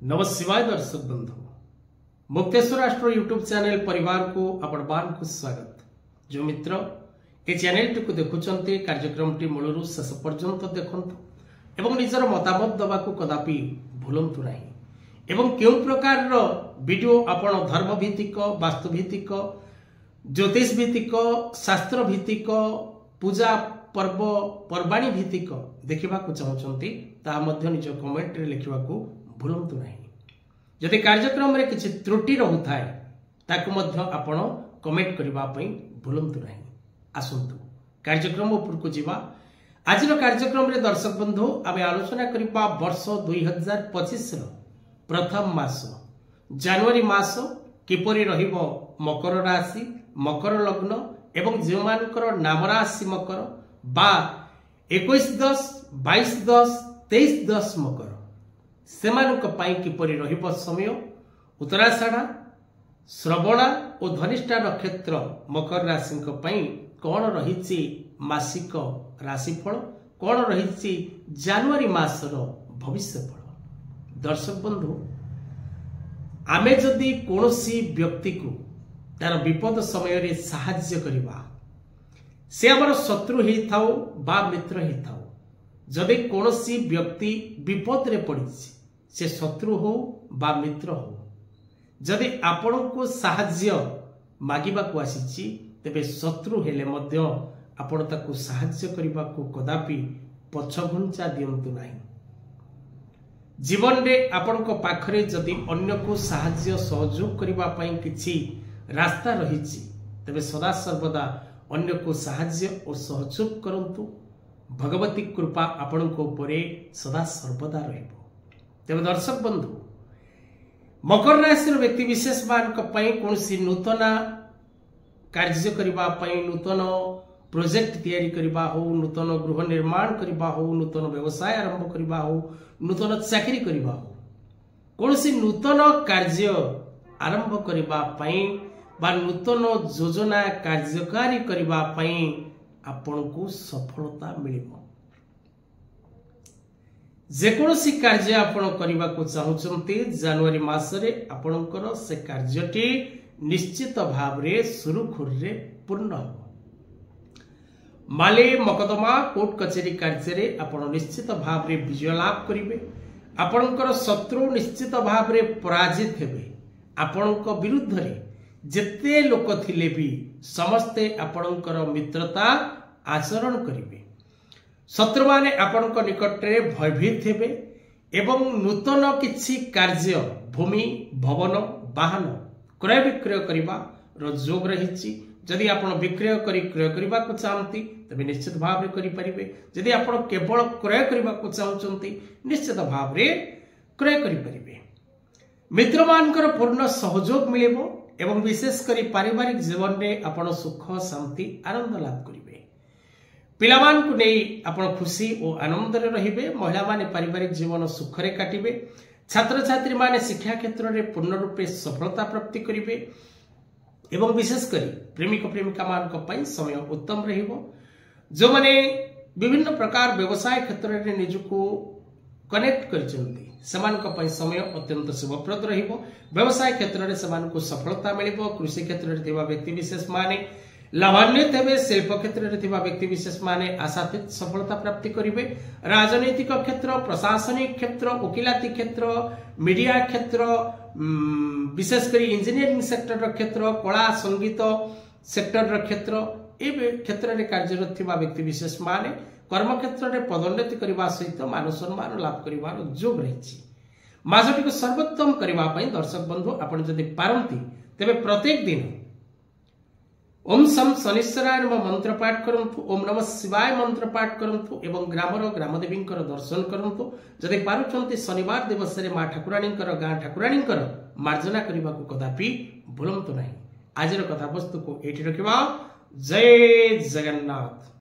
नमस्कार दर्शक बंधु मुक्तेश्वर राष्ट्र यूट्यूब चैनल परिवार को आपण को स्वागत। जो मित्र ए चैनल टी देखुंटे कार्यक्रम टी मूलरू शेष पर्यंत देखंतु एवं निजर मतामत दबा को कदापि भूलंतु नहीं एवं क्यों प्रकार रो वीडियो आपण धर्म भित्तिक वास्तु भित्तिक ज्योतिष भित्तिक शास्त्र भित्तिक पूजा पर्व पर्वाणी भित्तिक देखा चाहते ता मध्य निज कमेंट रे लिखा भूलंतु नहीं। जदि कार्यक्रम रे किछि त्रुटि रहुथाय ताकु मध्य आपण कमेंट करबा पई भूलंतु नहीं। आसंतु कार्यक्रम ऊपर को जीवा। आज कार्यक्रम रे दर्शक बंधु आमे आलोचना करबा वर्ष 2025 रो प्रथम मास जनवरी मास किपरि रहिबो मकर राशि मकर लग्न एवं जे मानकर नाम राशि मकर बा 21/10 22/10 23/10 मकर सेमानक पाई किपरि रहिबो समय उत्तराषाढ़ा श्रवणा और धनिष्ठा नक्षत्र मकर राशि पाई कौन रही मासिक राशिफल कौन रही जनवरी मासर भविष्यफल। दर्शक बंधु आमे जदि कोनोसी व्यक्ति को तार विपद समय रे साहाय्य करबा से हमर शत्रु ही थाओ बा मित्र ही थाओ जदि कोनोसी व्यक्ति विपद रे पड़ी से शत्रु हो बा मित्र हो जदि आपण को साहाय्य मागिबा को आसीची तेबे शत्रु हेले मध्य आपण ताकू साहाय्य करबा को कदापि पछघुंचा दियंतु नाही। जीवन रे आपण को पाखरे जदि अन्य को साहाय्य सहयोग करबा पई किछि रास्ता रहिछि तेबे सदा सर्वदा अन्य को साहाय्य और सहयोग करंतु। भगवती कृपा आपण को ऊपर सदा सर्वदा रहिबो। तेज दर्शक बंधु मकर राशि व्यक्ति विशेष मान कौन सी नूतन कार्य करने नूतन प्रोजेक्ट तैयारी करबा हो नूतन गृह निर्माण करबा हो नूतन व्यवसाय आरंभ करबा हो नूतन चाकरी करबा हो कौन सी नूतन कार्य आरंभ करने बा नूतन योजना कार्यकारी करने आपण को सफलता मिलिबो। जेकोसी कार्य आपण करबा को चाहउचंती जनवरी मासरे आपणकर से कार्यटी निश्चित भाव रे सुरुखुर रे पूर्ण हो। माले मकदमा कोर्ट कचेरी कार्य रे आपण निश्चित भाव रे विजय लाभ करिवे। आपणकर शत्रु निश्चित भाव रे पराजित हेबे। आपणक विरुद्ध रे जेते लोक थिले भी समस्ते आपणकर मित्रता आचरण करिवे। शत्रु माने आपणक निकट रे भयभीत हेबे एवं नूतन किछि कार्य भूमि भवन वाहन क्रय विक्रय करिबा रो जोग रहिछि। जदि आपण विक्रय करी क्रय करिबा को चाहंती तबे निश्चित भाव रे करि परिबे। जदि आपण केवल क्रय करिबा को चाहउचंती निश्चित भाव रे क्रय करि परिबे। मित्र मानकर पूर्ण सहयोग मिलेबो एवं विशेष करी पारिवारिक जीवन रे आपण सुख शांति आनंद लाभ करिबे। पिलामान को नहीं आपण खुशी और आनंद रे रहिबे। महिला माने पारिवारिक जीवन सुख रे काटिबे। छात्र छात्री माने शिक्षा क्षेत्र रे पूर्ण रूपे सफलता प्राप्ति करिबे एवं विशेष करी प्रेमिक प्रेमिका मान को पई समय उत्तम रहिबो। जो माने विभिन्न प्रकार व्यवसाय क्षेत्र रे निजको कनेक्ट करचंती समान को पई समय अत्यंत शुभप्रद रहिबो। व्यवसाय क्षेत्र रे समान को सफलता मिलिबो। कृषि क्षेत्र रे थिबा व्यक्ति विशेष माने लाभान्वित हेबे। शिल्प क्षेत्र रे थिबा व्यक्ति विशेष माने आशातीत सफलता प्राप्ति करिवे। राजनीतिक क्षेत्र प्रशासनिक क्षेत्र वकिलाती क्षेत्र मीडिया क्षेत्र विशेष करी इंजीनियरिंग सेक्टर रो क्षेत्र कला संगीत सेक्टर रो क्षेत्र ए क्षेत्र रे कार्यरत थिबा व्यक्ति विशेष माने कर्म क्षेत्र रे पदोन्नति करबा सहित मान सम्मान लाभ करबार जोग रहिछि। मासटी को सर्वोत्तम करबा पई दर्शक बंधु आपण जदि पारंती तेबे प्रत्येक दिन ओम सम शनिश्चराय नमः मंत्र पाठ करंतु। ओम नमः शिवाय मंत्र पाठ करंतु एवं ग्रामर ग्रामदेवी दर्शन करंतु। जदि पारुचंती शनिवार दिवस रे मां ठाकुराणी गां ठाकुराणी मार्जना करने को कदापि भूलंतु नहीं। आज कथा वस्तु को एठी रखिबा। जय जगन्नाथ।